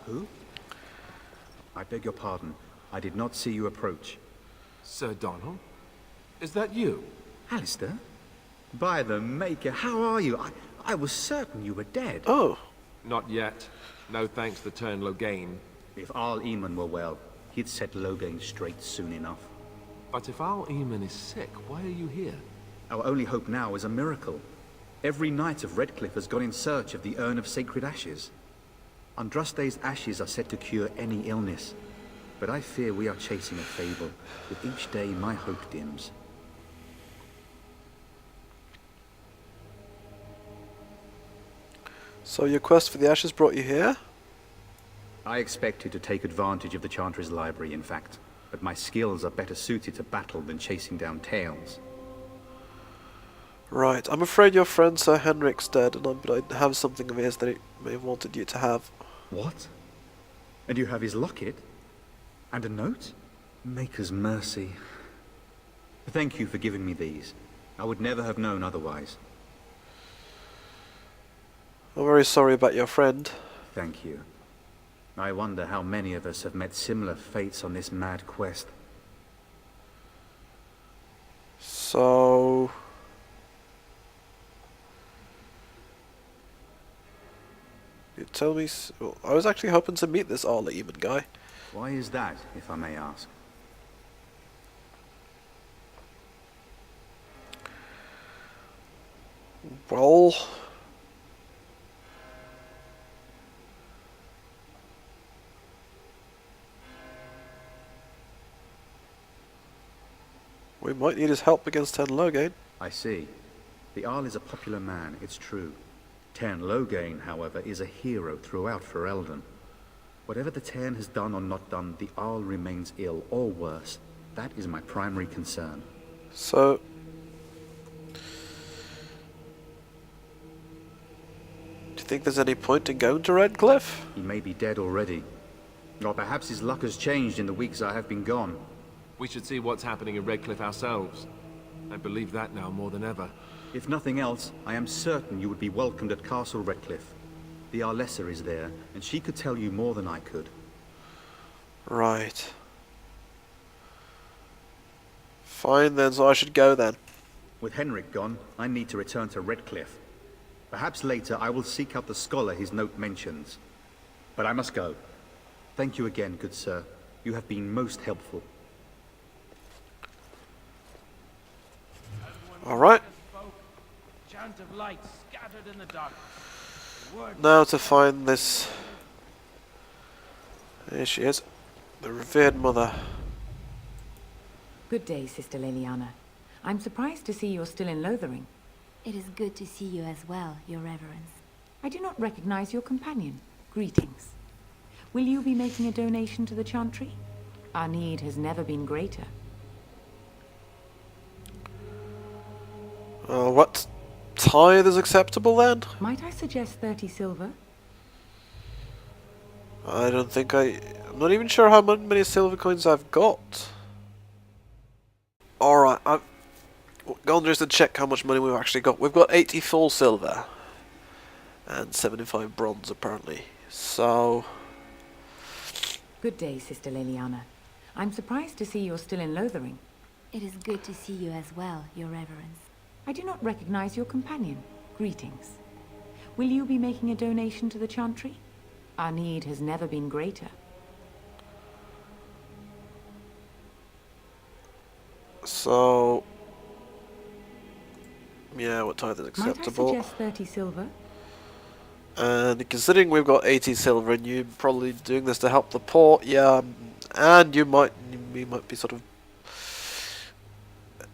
Who? I beg your pardon. I did not see you approach. Sir Donald? Is that you? Alistair? By the Maker, how are you? I was certain you were dead. Oh. Not yet. No thanks to Turn Logain. If Arl Eamon were well, he'd set Logain straight soon enough. But if Arl Eamon is sick, why are you here? Our only hope now is a miracle. Every knight of Redcliffe has gone in search of the Urn of Sacred Ashes. Andraste's ashes are said to cure any illness, but I fear we are chasing a fable. With each day, my hope dims. So your quest for the ashes brought you here? I expected to take advantage of the Chantry's library, in fact, but my skills are better suited to battle than chasing down tales. Right, I'm afraid your friend Sir Henrik's dead, but I have something of his that he may have wanted you to have. What? And you have his locket? And a note? Maker's mercy. Thank you for giving me these. I would never have known otherwise. I'm very sorry about your friend. Thank you. I wonder how many of us have met similar fates on this mad quest. So... you tell me... well, I was actually hoping to meet this Arl Eamon guy. Why is that, if I may ask? Well... we might need his help against Ten Logain. I see. The Arl is a popular man, it's true. Tern Logain, however, is a hero throughout Ferelden. Whatever the Tern has done or not done, the Arl remains ill, or worse. That is my primary concern. So... do you think there's any point in going to Redcliffe? He may be dead already. Or perhaps his luck has changed in the weeks I have been gone. We should see what's happening in Redcliffe ourselves. I believe that now more than ever. If nothing else, I am certain you would be welcomed at Castle Redcliffe. The Arlessa is there, and she could tell you more than I could. Right. Fine then, so I should go then. With Henrik gone, I need to return to Redcliffe. Perhaps later I will seek out the scholar his note mentions. But I must go. Thank you again, good sir. You have been most helpful. Alright. Chant of light scattered in the dark. Now to find this... here she is. The Revered Mother. Good day, Sister Leliana. I'm surprised to see you're still in Lothering. It is good to see you as well, Your Reverence. I do not recognize your companion. Greetings. Will you be making a donation to the Chantry? Our need has never been greater. What tithe is acceptable then? Might I suggest 30 silver? I don't think I'm not even sure how many silver coins I've got. Alright, I've gone just to check how much money we've actually got. We've got 80 full silver. And 75 bronze apparently. So... Good day, Sister Leliana. I'm surprised to see you're still in Lothering. It is good to see you as well, Your Reverence. I do not recognize your companion. Greetings. Will you be making a donation to the Chantry? Our need has never been greater. So... yeah, what tithe is acceptable? Might I suggest 30 silver? And considering we've got 80 silver and you're probably doing this to help the poor, yeah, and we might be sort of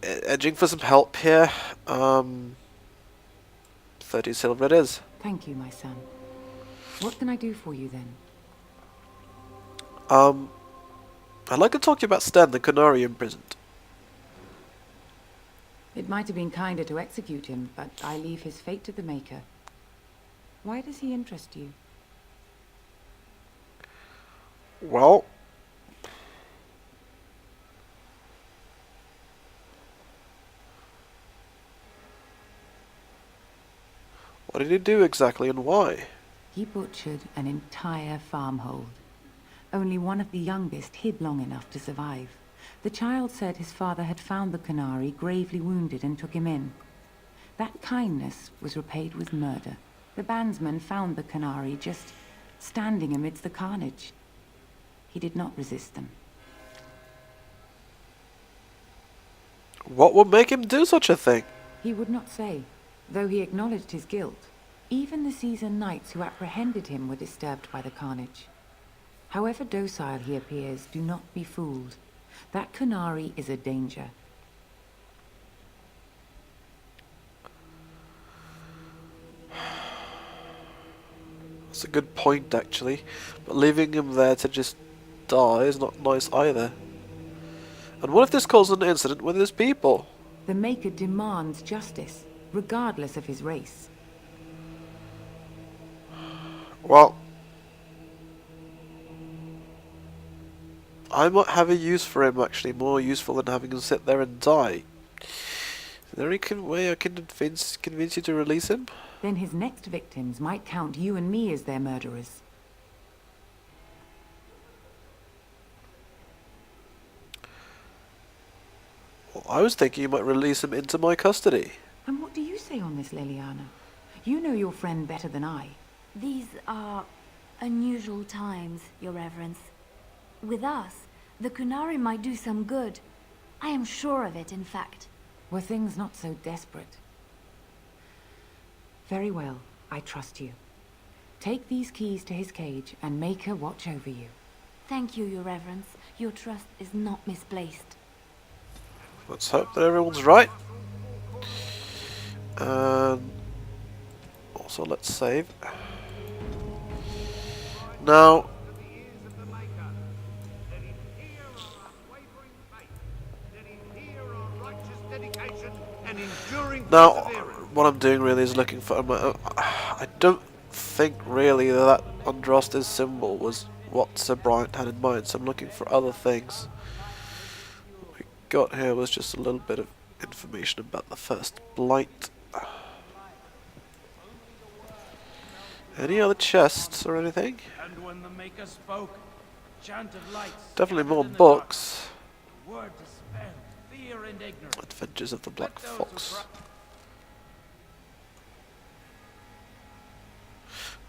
edging for some help here. 30 silver it is. Thank you, my son. What can I do for you then? I'd like to talk to you about Sten, the Canary imprisoned. It might have been kinder to execute him, but I leave his fate to the Maker. Why does he interest you? Well... what did he do exactly and why? He butchered an entire farmhold. Only one of the youngest hid long enough to survive. The child said his father had found the Canary gravely wounded and took him in. That kindness was repaid with murder. The bandsman found the Canary just standing amidst the carnage. He did not resist them. What would make him do such a thing? He would not say, though he acknowledged his guilt. Even the seasoned knights who apprehended him were disturbed by the carnage. However docile he appears, do not be fooled. That Canary is a danger. That's a good point, actually. But leaving him there to just die is not nice either. And what if this causes an incident with his people? The Maker demands justice, regardless of his race. Well, I might have a use for him, actually, more useful than having him sit there and die. Is there any way I can convince you to release him? Then his next victims might count you and me as their murderers. Well, I was thinking you might release him into my custody. And what do you say on this, Liliana? You know your friend better than I. These are unusual times, Your Reverence. With us, the Kunari might do some good. I am sure of it, in fact. Were things not so desperate? Very well, I trust you. Take these keys to his cage and make her watch over you. Thank you, Your Reverence. Your trust is not misplaced. Let's hope that everyone's right. And also, let's save. Now, what I'm doing really is looking for. I don't think really that Andraste's symbol was what Sir Bryant had in mind, so I'm looking for other things. What we got here was just a little bit of information about the first blight. Any other chests or anything? And when the Maker spoke, chant of lights. Definitely more books. Word dispelled fear and ignorance. Adventures of the Black Fox.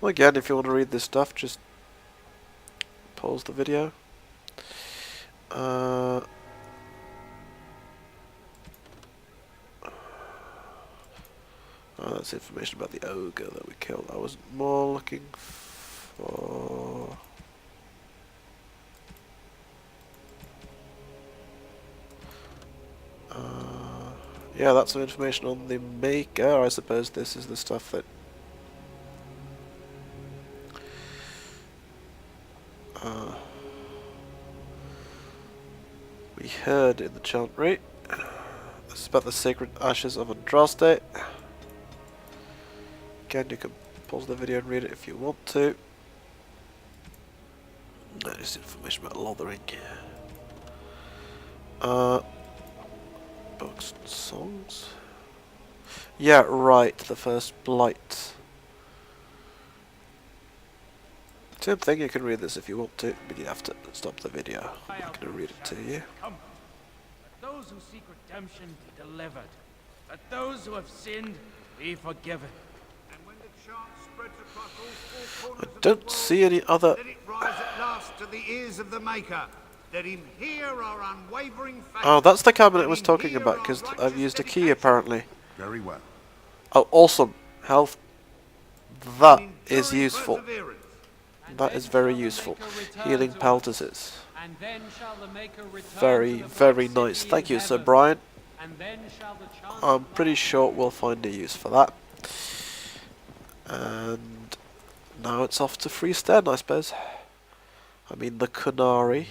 Well, again, if you want to read this stuff, just pause the video. That's information about the ogre that we killed. I was more looking for... yeah, that's some information on the Maker. I suppose this is the stuff that... we heard in the Chantry. This is about the sacred ashes of Andraste. Again, you can pause the video and read it if you want to. No, just information about Lothering. Books and songs. Yeah, right, the first blight. Same thing, you can read this if you want to, but you have to stop the video. I'm not going to read it to you. Let those who seek redemption be delivered. Let those who have sinned be forgiven. And when the chant spreads across all four corners I don't see any other... Let it rise at last to the ears of the Maker. Let him hear our unwavering faith. Oh, that's the cabinet I was talking about, because I've used a key apparently. Very well. Oh, awesome. Health. That is useful. That is very useful. Healing poultices. And then shall the Maker return Very, to the very bright nice. city Thank in you, Sir heaven. Brian. And then shall the chant I'm pretty sure we'll find a use for that. And now it's off to Freestead, I suppose. I mean, the Canary.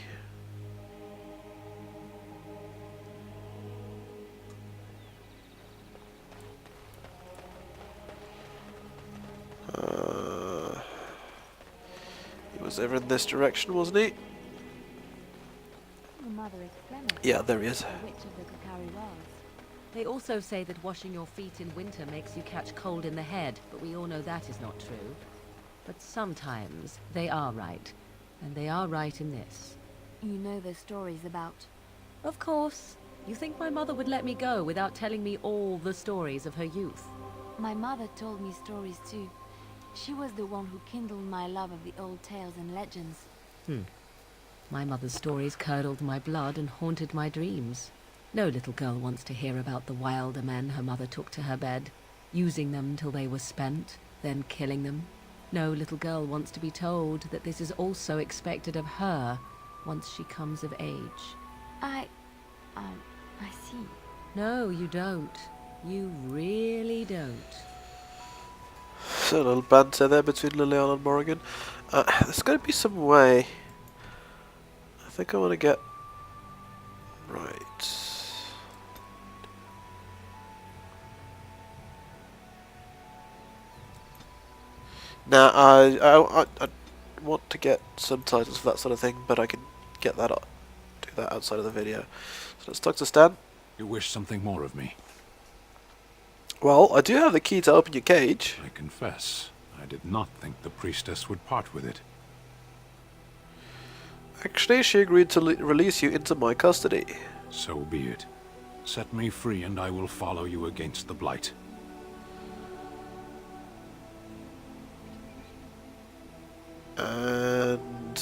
He was ever in this direction, wasn't he? The mother is Clement, Yeah, there he is. the witch of the Kakari Wells. They also say that washing your feet in winter makes you catch cold in the head, but we all know that is not true. But sometimes they are right. And they are right in this. You know those stories about... Of course. You think my mother would let me go without telling me all the stories of her youth? My mother told me stories too. She was the one who kindled my love of the old tales and legends. My mother's stories curdled my blood and haunted my dreams. No little girl wants to hear about the wilder men her mother took to her bed, using them till they were spent, then killing them. No little girl wants to be told that this is also expected of her once she comes of age. I see. No, you don't. You really don't. So a little banter there between Liliana and Morrigan. There's got to be some way. I think I want to get... Right. Now, I want to get subtitles for that sort of thing, but I can get that up, do that outside of the video. So let's talk to Stan. You wish something more of me? Well, I do have the key to open your cage. I confess, I did not think the priestess would part with it. Actually, she agreed to release you into my custody. So be it. Set me free and I will follow you against the blight. And...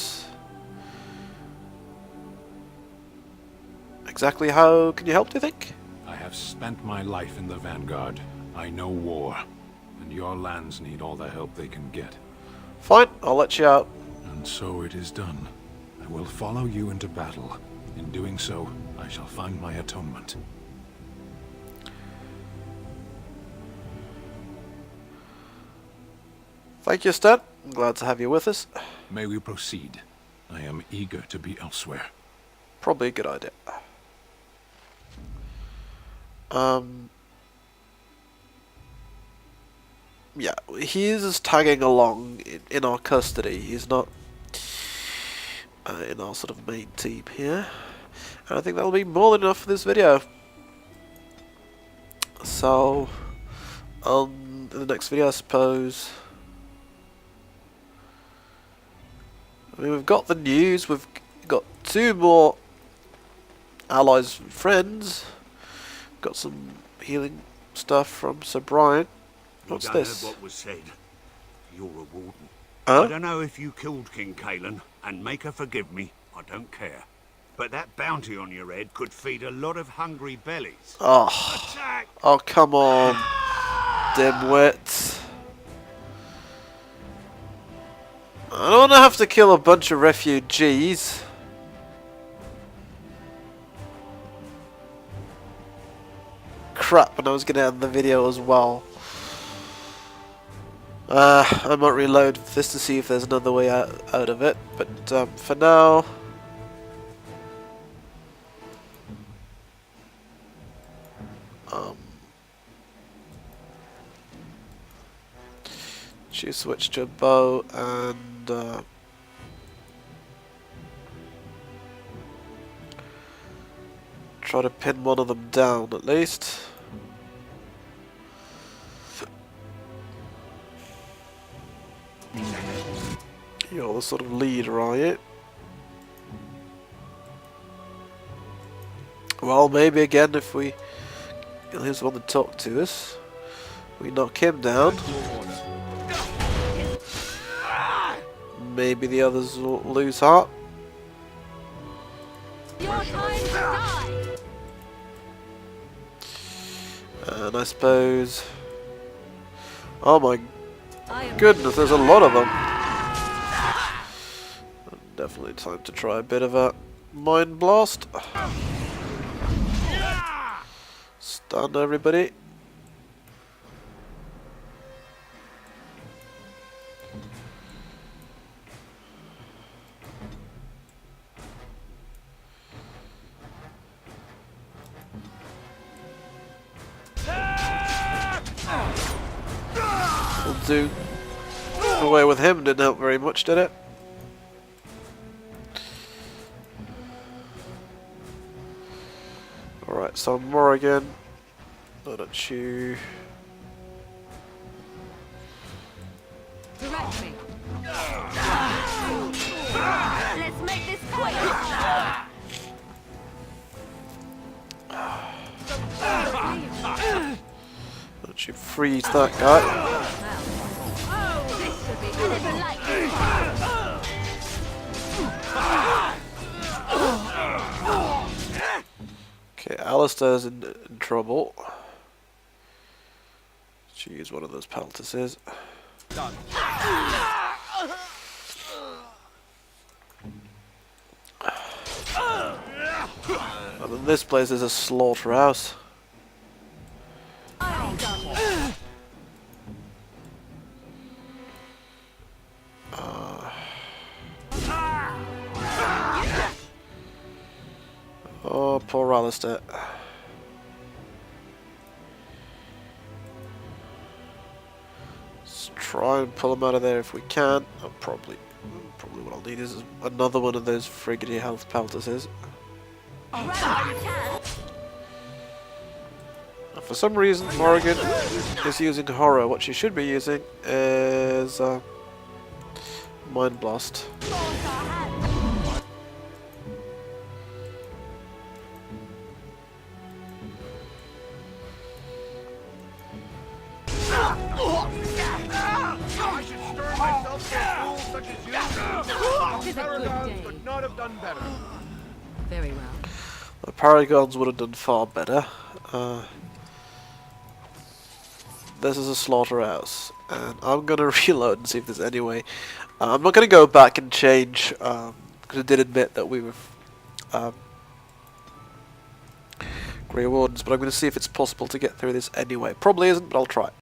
exactly how can you help, do you think? I have spent my life in the vanguard. I know war. And your lands need all the help they can get. Fine, I'll let you out. And so it is done. I will follow you into battle. In doing so, I shall find my atonement. Thank you, Stan. I'm glad to have you with us. May we proceed? I am eager to be elsewhere. Probably a good idea. Yeah, he is tagging along in our custody. He's not in our sort of main team here. And I think that'll be more than enough for this video. So, in the next video, I suppose. I mean, we've got the news. We've got 2 more allies and friends. Got some healing stuff from Sir Brian. What's You don't this? heard what was said. You're a warden. Huh? I don't know if you killed King Kalen, and make her forgive me, I don't care. But that bounty on your head could feed a lot of hungry bellies. Oh, Attack! oh, come on, dimwit. I don't want to have to kill a bunch of refugees. Crap, and I was going to end the video as well. I might reload this to see if there's another way out of it, but for now... she switched to a bow and... try to pin one of them down at least. You're the sort of leader, are you? Well, maybe again if we... here's one to talk to us. We knock him down. Maybe the others will lose heart. Your time to die! And I suppose... oh my goodness, there's a lot of them. Definitely time to try a bit of a mind blast. Stun everybody. We'll do away with him, didn't help very much, did it? Alright, so Morrigan, why don't you... Direct me. actually freeze that guy. Okay, Alistair's in trouble. She is one of those peltuses. And then this place is a slaughterhouse. Oh, poor Alistair. Let's try and pull him out of there if we can. Probably what I'll need is another one of those friggity health peltuses. For some reason, Morrigan is using horror. What she should be using is Mind Blast. I should stir myself for fools such as you. Paragons could not have done better. Very well. The Paragons would have done far better. This is a slaughterhouse, and I'm gonna reload and see if there's any way. I'm not gonna go back and change, because I did admit that we were Grey Wardens, but I'm gonna see if it's possible to get through this anyway. Probably isn't, but I'll try.